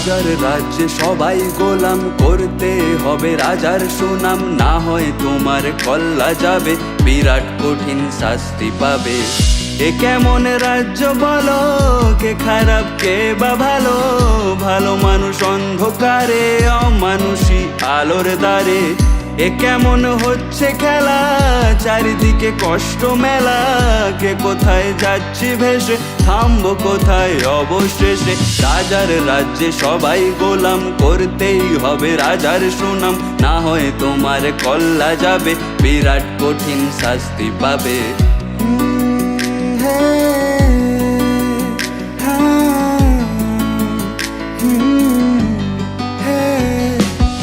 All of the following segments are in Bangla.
রাজার রাজ্যে সবাই গোলাম, করতে হবে রাজার সুনাম, না হয় তোমার কল্লা যাবে, বিরাট কঠিন শাস্তি পাবে। এ কেমন রাজ্য বলো, কে খারাপ কে বা ভালো, ভালো মানুষ অন্ধকারে, অমানুষী আলোর দ্বারে। এ কেমন হচ্ছে খেলা, চারিদিকে কষ্ট মেলা, কে কোথায় যাচ্ছি ভেসে, থামবো কোথায় অবশেষে। রাজার রাজ্যে সবাই গোলাম, করতেই হবে রাজার সুনাম, না হয় তোমার কল্লা যাবে, বিরাট কঠিন শাস্তি পাবে।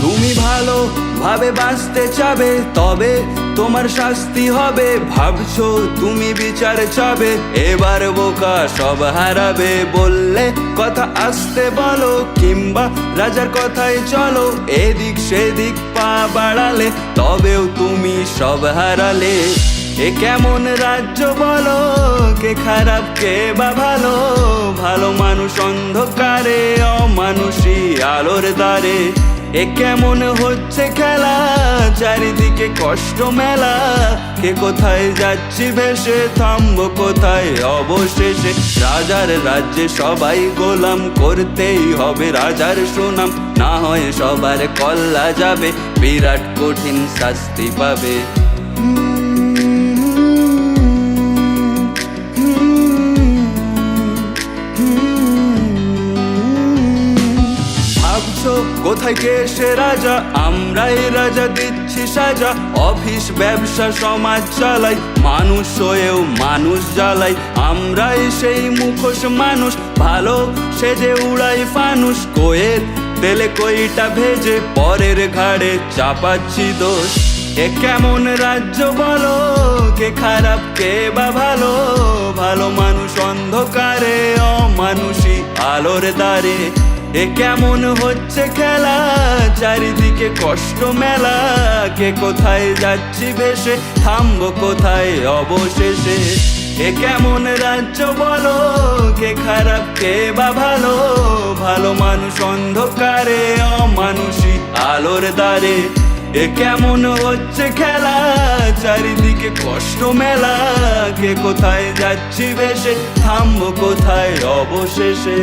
তুমি ভালো ভাবে বাঁচতে চাবে, তবে তোমার শাস্তি হবে, ভাবছো তুমি বিচার চাবে, এবার বোকা সব হারাবে। বললে কথা আসতে বলো, কিংবা রাজার কথায় চলো, এদিক সেদিক পা বাড়ালে, তবেও তুমি সব হারালে। এ কেমন রাজ্য বলো, কে খারাপ কে বা ভালো, ভালো মানুষ অন্ধকারে, অমানুষী আলোর দ্বারে। এ কেমন হচ্ছে খেলা, চারিদিকে কষ্ট মেলা, কে কোথায় যাচ্ছি ভেসে, থামবো কোথায় অবশেষে। রাজার রাজ্যে সবাই গোলাম, করতেই হবে রাজার সুনাম, না হয় সবার কল্লা যাবে, বিরাট কঠিন শাস্তি পাবে। কোথায় কে সে রাজা, আমরাই রাজা দিচ্ছি সাজা, অফিস ব্যবসা সমাজ চালাই, মানুষ হয়েও মানুষ জ্বালাই, আমরাই সেই মুখোশ মানুষ, ভালো সেজে উড়াই ফানুষ, কোয়ের তেলে কইটা ভেজে, পরের ঘাড়ে চাপাচ্ছি দোষ। এ কেমন রাজ্য বলো, কে খারাপ কে বা ভালো, ভালো মানুষ অন্ধকারে, অমানুষী আলোর দ্বারে। এ কেমন হচ্ছে খেলা, চারিদিকে কষ্ট মেলা, কে কোথায় যাচ্ছি ভেসে, থামবো কোথায় অবশেষে। এ কেমন রাজ্য বলো, কে খারাপ কে বা ভালো, ভালো মানুষ অন্ধকারে, অমানুষী আলোর দ্বারে। এ কেমন হচ্ছে খেলা, চারিদিকে কষ্ট মেলা, কে কোথায় যাচ্ছি ভেসে, থামবো কোথায় অবশেষে।